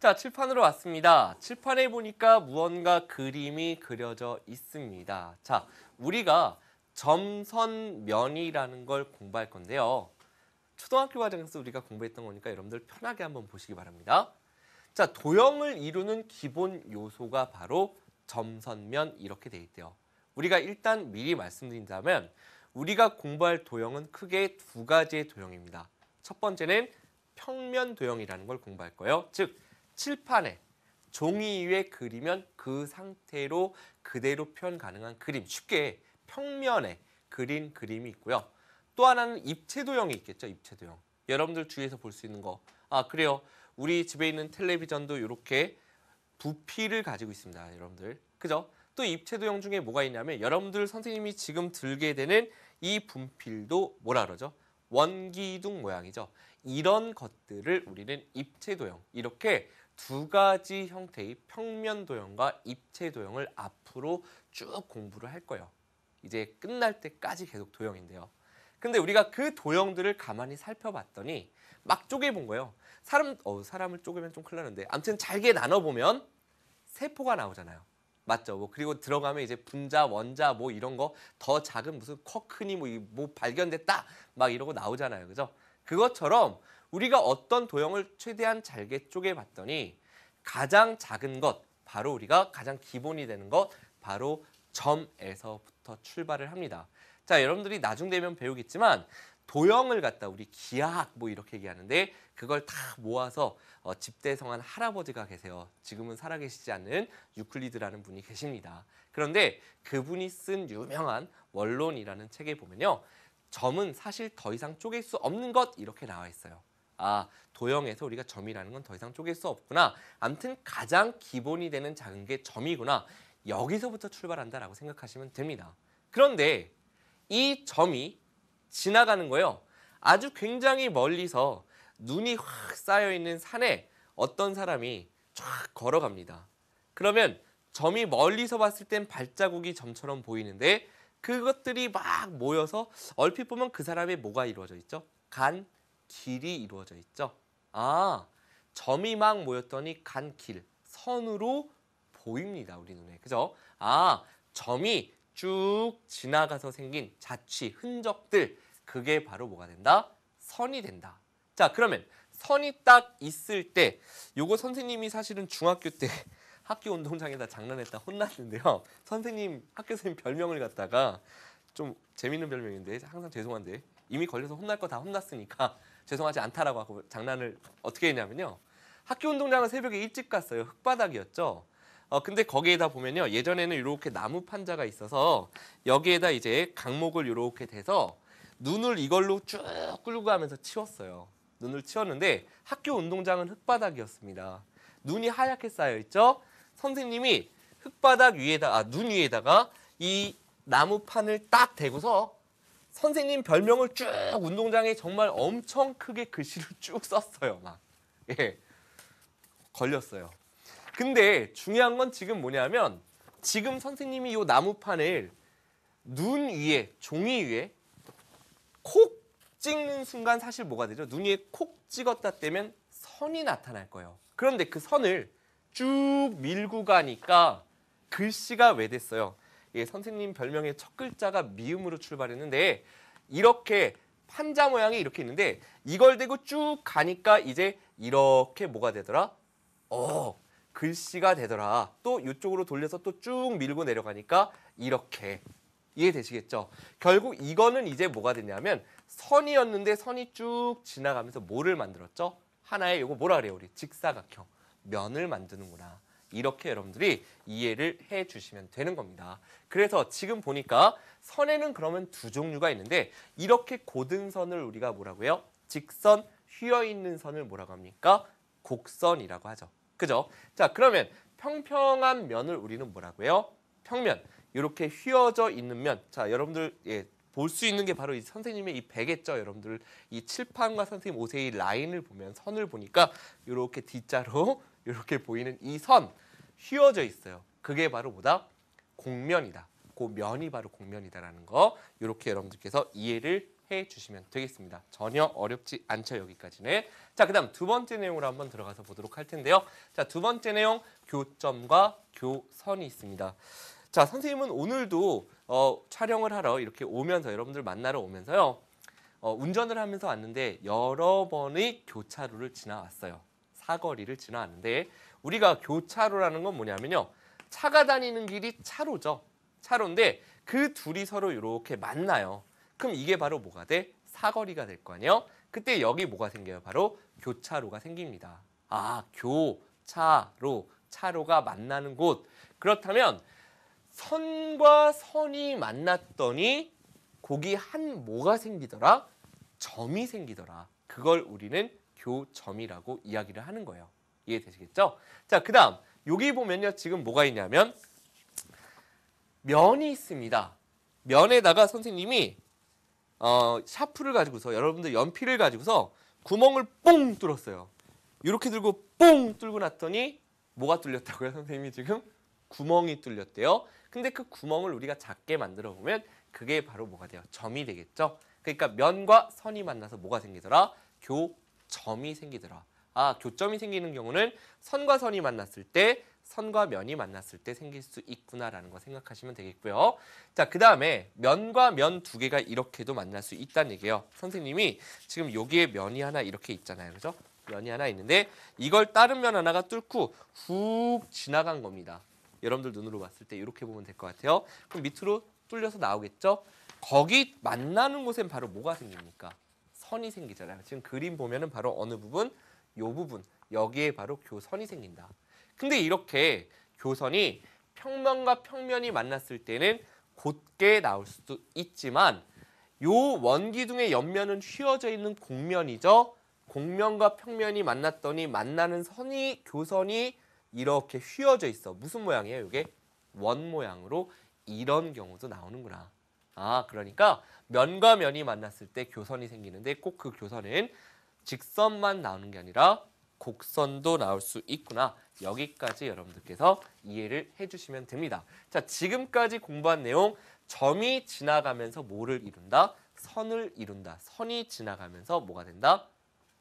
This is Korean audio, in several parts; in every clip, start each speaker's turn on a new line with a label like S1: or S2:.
S1: 자, 칠판으로 왔습니다. 칠판에 보니까 무언가 그림이 그려져 있습니다. 자, 우리가 점선면이라는 걸 공부할 건데요. 초등학교 과정에서 우리가 공부했던 거니까 여러분들 편하게 한번 보시기 바랍니다. 자, 도형을 이루는 기본 요소가 바로 점선면 이렇게 돼 있대요. 우리가 일단 미리 말씀드린다면 우리가 공부할 도형은 크게 두 가지의 도형입니다. 첫 번째는 평면 도형이라는 걸 공부할 거예요. 즉, 칠판에 종이 위에 그리면 그 상태로 그대로 표현 가능한 그림, 쉽게 평면에 그린 그림이 있고요. 또 하나는 입체 도형이 있겠죠. 입체 도형. 여러분들 주위에서 볼 수 있는 거. 아, 그래요. 우리 집에 있는 텔레비전도 이렇게 부피를 가지고 있습니다. 여러분들. 그죠? 또 입체 도형 중에 뭐가 있냐면 여러분들 선생님이 지금 들게 되는 이 분필도 뭐라 그러죠? 원기둥 모양이죠. 이런 것들을 우리는 입체 도형, 이렇게 두 가지 형태의 평면 도형과 입체 도형을 앞으로 쭉 공부를 할 거예요. 이제 끝날 때까지 계속 도형인데요. 근데 우리가 그 도형들을 가만히 살펴봤더니 막 쪼개본 거예요. 사람을 쪼개면 좀 큰일 나는데 아무튼 잘게 나눠보면 세포가 나오잖아요. 맞죠? 뭐 그리고 들어가면 이제 분자, 원자 뭐 이런 거 더 작은 무슨 쿼크니 뭐 발견됐다 막 이러고 나오잖아요. 그죠? 그것처럼 우리가 어떤 도형을 최대한 잘게 쪼개봤더니 가장 작은 것, 바로 우리가 가장 기본이 되는 것, 바로 점에서부터 출발을 합니다. 자, 여러분들이 나중 되면 배우겠지만 도형을 갖다 우리 기하학 뭐 이렇게 얘기하는데 그걸 다 모아서 집대성한 할아버지가 계세요. 지금은 살아계시지 않는 유클리드라는 분이 계십니다. 그런데 그분이 쓴 유명한 원론이라는 책에 보면요. 점은 사실 더 이상 쪼갤 수 없는 것 이렇게 나와 있어요. 아, 도형에서 우리가 점이라는 건 더 이상 쪼갤 수 없구나. 아무튼 가장 기본이 되는 작은 게 점이구나. 여기서부터 출발한다라고 생각하시면 됩니다. 그런데 이 점이 지나가는 거예요. 아주 굉장히 멀리서 눈이 확 쌓여있는 산에 어떤 사람이 쫙 걸어갑니다. 그러면 점이 멀리서 봤을 땐 발자국이 점처럼 보이는데 그것들이 막 모여서 얼핏 보면 그 사람의 뭐가 이루어져 있죠? 간, 길이 이루어져 있죠. 아, 점이 막 모였더니 간, 길, 선으로 보입니다. 우리 눈에. 그죠? 아, 점이 쭉 지나가서 생긴 자취, 흔적들, 그게 바로 뭐가 된다? 선이 된다. 자, 그러면 선이 딱 있을 때 요거 선생님이 사실은 중학교 때 학교 운동장에다 장난했다 혼났는데요. 선생님, 학교 선생님 별명을 갖다가 좀 재밌는 별명인데 항상 죄송한데 이미 걸려서 혼날 거 다 혼났으니까 죄송하지 않다라고 하고 장난을 어떻게 했냐면요. 학교 운동장을 새벽에 일찍 갔어요. 흙바닥이었죠. 근데 거기에다 보면요. 예전에는 이렇게 나무 판자가 있어서 여기에다 이제 강목을 이렇게 대서 눈을 이걸로 쭉 끌고 가면서 치웠어요. 눈을 치웠는데 학교 운동장은 흙바닥이었습니다. 눈이 하얗게 쌓여있죠. 선생님이 흙바닥 위에다가 눈 위에다가 이 나무판을 딱 대고서 선생님 별명을 쭉 운동장에 정말 엄청 크게 글씨를 쭉 썼어요. 막. 예. 걸렸어요. 근데 중요한 건 지금 뭐냐면 지금 선생님이 이 나무판을 눈 위에, 종이 위에 콕 찍는 순간 사실 뭐가 되죠? 눈 위에 콕 찍었다 떼면 선이 나타날 거예요. 그런데 그 선을 쭉 밀고 가니까 글씨가 왜 됐어요? 예, 선생님 별명의 첫 글자가 미음으로 출발했는데 이렇게 판자 모양이 이렇게 있는데 이걸 대고 쭉 가니까 이제 이렇게 뭐가 되더라? 글씨가 되더라. 또 이쪽으로 돌려서 또 쭉 밀고 내려가니까 이렇게. 이해되시겠죠? 결국 이거는 이제 뭐가 됐냐면 선이었는데 선이 쭉 지나가면서 뭐를 만들었죠? 하나의 이거 뭐라 그래요? 우리 직사각형. 면을 만드는구나. 이렇게 여러분들이 이해를 해주시면 되는 겁니다. 그래서 지금 보니까 선에는 그러면 두 종류가 있는데 이렇게 고든 선을 우리가 뭐라고 해요? 직선, 휘어있는 선을 뭐라고 합니까? 곡선이라고 하죠. 그죠? 자, 그러면 평평한 면을 우리는 뭐라고 해요? 평면. 이렇게 휘어져 있는 면. 자, 여러분들 볼 수 있는 게 바로 이 선생님의 이 베겠죠. 여러분들 이 칠판과 선생님 옷의 이 라인을 보면 선을 보니까 이렇게 D자로 이렇게 보이는 이 선 휘어져 있어요. 그게 바로 뭐다? 곡면이다. 그 면이 바로 곡면이다라는 거 이렇게 여러분들께서 이해를 해주시면 되겠습니다. 전혀 어렵지 않죠, 여기까지는. 자, 그다음 두 번째 내용으로 한번 들어가서 보도록 할 텐데요. 자, 두 번째 내용 교점과 교선이 있습니다. 자, 선생님은 오늘도 촬영을 하러 이렇게 오면서 여러분들 만나러 오면서요. 운전을 하면서 왔는데 여러 번의 교차로를 지나왔어요. 사거리를 지나왔는데 우리가 교차로라는 건 뭐냐면요. 차가 다니는 길이 차로죠. 차로인데 그 둘이 서로 이렇게 만나요. 그럼 이게 바로 뭐가 돼? 사거리가 될 거 아니에요? 그때 여기 뭐가 생겨요? 바로 교차로가 생깁니다. 아, 교차로, 차로가 만나는 곳. 그렇다면 선과 선이 만났더니 거기 한 뭐가 생기더라? 점이 생기더라. 그걸 우리는 교점이라고 이야기를 하는 거예요. 이해되시겠죠? 자, 그 다음 여기 보면요. 지금 뭐가 있냐면 면이 있습니다. 면에다가 선생님이 샤프를 가지고서 여러분들 연필을 가지고서 구멍을 뽕 뚫었어요. 이렇게 들고 뽕 뚫고 났더니 뭐가 뚫렸다고요? 선생님이 지금 구멍이 뚫렸대요. 근데 그 구멍을 우리가 작게 만들어 보면 그게 바로 뭐가 돼요? 점이 되겠죠? 그러니까 면과 선이 만나서 뭐가 생기더라? 교점이 생기더라. 아, 교점이 생기는 경우는 선과 선이 만났을 때, 선과 면이 만났을 때 생길 수 있구나라는 거 생각하시면 되겠고요. 자, 그 다음에 면과 면 두 개가 이렇게도 만날 수 있다는 얘기예요. 선생님이 지금 여기에 면이 하나 이렇게 있잖아요. 그죠? 면이 하나 있는데 이걸 다른 면 하나가 뚫고 훅 지나간 겁니다. 여러분들 눈으로 봤을 때 이렇게 보면 될 것 같아요. 그럼 밑으로 뚫려서 나오겠죠? 거기 만나는 곳엔 바로 뭐가 생깁니까? 선이 생기잖아요. 지금 그림 보면은 바로 어느 부분? 요 부분. 여기에 바로 교선이 생긴다. 근데 이렇게 교선이 평면과 평면이 만났을 때는 곧게 나올 수도 있지만 요 원기둥의 옆면은 휘어져 있는 곡면이죠. 곡면과 평면이 만났더니 만나는 선이 교선이 이렇게 휘어져 있어. 무슨 모양이에요? 이게 원 모양으로 이런 경우도 나오는구나. 아, 그러니까 면과 면이 만났을 때 교선이 생기는데 꼭 그 교선은 직선만 나오는 게 아니라 곡선도 나올 수 있구나. 여기까지 여러분들께서 이해를 해주시면 됩니다. 자, 지금까지 공부한 내용, 점이 지나가면서 뭐를 이룬다? 선을 이룬다. 선이 지나가면서 뭐가 된다?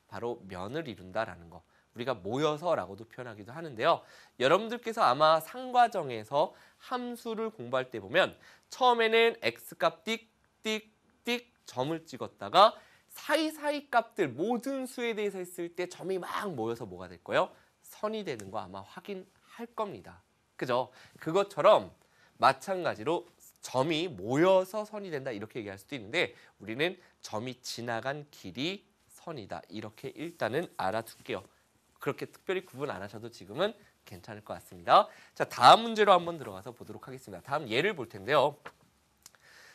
S1: 바로 면을 이룬다라는 거. 우리가 모여서라고도 표현하기도 하는데요. 여러분들께서 아마 상과정에서 함수를 공부할 때 보면 처음에는 x값 띡띡띡 점을 찍었다가 사이사이 값들 모든 수에 대해서 했을 때 점이 막 모여서 뭐가 될 거예요? 선이 되는 거 아마 확인할 겁니다. 그죠? 그것처럼 마찬가지로 점이 모여서 선이 된다 이렇게 얘기할 수도 있는데 우리는 점이 지나간 길이 선이다. 이렇게 일단은 알아둘게요. 그렇게 특별히 구분 안 하셔도 지금은 괜찮을 것 같습니다. 자, 다음 문제로 한번 들어가서 보도록 하겠습니다. 다음 예를 볼 텐데요.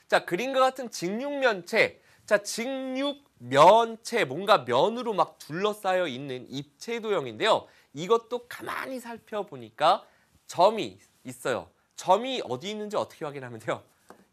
S1: 자, 그림과 같은 직육면체. 자, 직육면체, 뭔가 면으로 막 둘러싸여 있는 입체 도형인데요. 이것도 가만히 살펴보니까 점이 있어요. 점이 어디 있는지 어떻게 확인하면 돼요?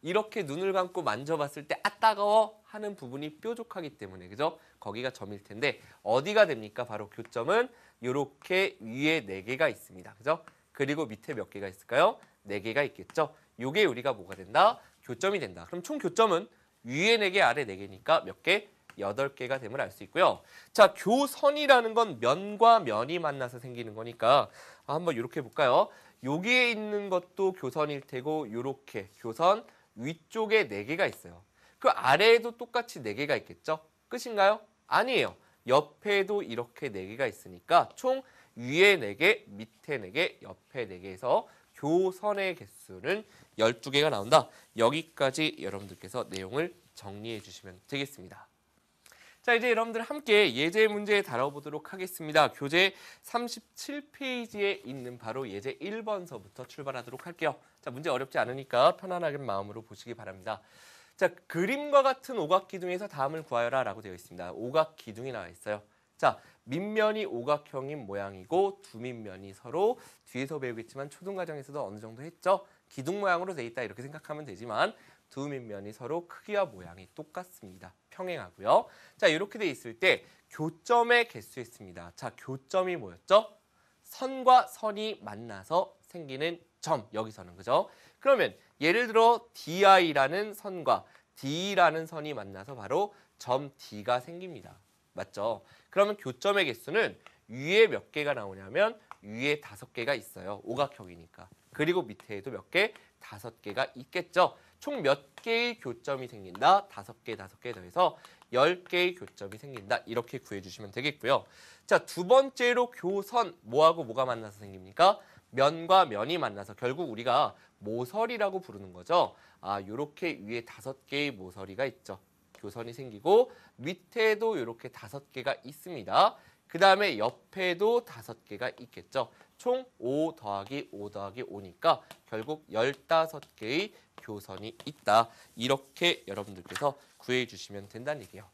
S1: 이렇게 눈을 감고 만져봤을 때 아, 따가워 하는 부분이 뾰족하기 때문에, 그죠? 거기가 점일 텐데 어디가 됩니까? 바로 교점은 이렇게 위에 4개가 있습니다. 그죠? 그리고 밑에 몇 개가 있을까요? 4개가 있겠죠? 요게 우리가 뭐가 된다? 교점이 된다. 그럼 총 교점은 위에 4개, 아래 4개니까 몇 개? 8개가 됨을 알 수 있고요. 자, 교선이라는 건 면과 면이 만나서 생기는 거니까 한번 이렇게 볼까요? 여기에 있는 것도 교선일 테고 이렇게 교선 위쪽에 4개가 있어요. 그 아래에도 똑같이 4개가 있겠죠? 끝인가요? 아니에요. 옆에도 이렇게 4개가 있으니까 총 위에 4개, 밑에 4개, 옆에 4개에서 교선의 개수는 12개가 나온다. 여기까지 여러분들께서 내용을 정리해 주시면 되겠습니다. 자, 이제 여러분들 함께 예제 문제 다뤄보도록 하겠습니다. 교재 37페이지에 있는 바로 예제 1번서부터 출발하도록 할게요. 자, 문제 어렵지 않으니까 편안하게 마음으로 보시기 바랍니다. 자, 그림과 같은 오각기둥에서 다음을 구하여라 라고 되어 있습니다. 오각기둥이 나와 있어요. 자, 밑면이 오각형인 모양이고 두 밑면이 서로 뒤에서 배우겠지만 초등과정에서도 어느 정도 했죠. 기둥 모양으로 돼 있다 이렇게 생각하면 되지만 두 밑면이 서로 크기와 모양이 똑같습니다. 평행하고요. 자, 이렇게 돼 있을 때 교점의 개수였습니다. 자, 교점이 뭐였죠? 선과 선이 만나서 생기는 점, 여기서는 그죠? 그러면 예를 들어 DI라는 선과 D라는 선이 만나서 바로 점 D가 생깁니다. 맞죠? 그러면 교점의 개수는 위에 몇 개가 나오냐면 위에 5개가 있어요. 오각형이니까. 그리고 밑에에도 몇 개? 5개가 있겠죠. 총 몇 개의 교점이 생긴다? 5개, 5개 더해서 10개의 교점이 생긴다. 이렇게 구해주시면 되겠고요. 자, 두 번째로 교선, 뭐하고 뭐가 만나서 생깁니까? 면과 면이 만나서 결국 우리가 모서리라고 부르는 거죠. 요렇게 위에 5개의 모서리가 있죠. 교선이 생기고 밑에도 이렇게 5개가 있습니다. 그 다음에 옆에도 5개가 있겠죠. 총 5 더하기 5 더하기 5니까 결국 15개의 교선이 있다. 이렇게 여러분들께서 구해주시면 된다는 얘기예요.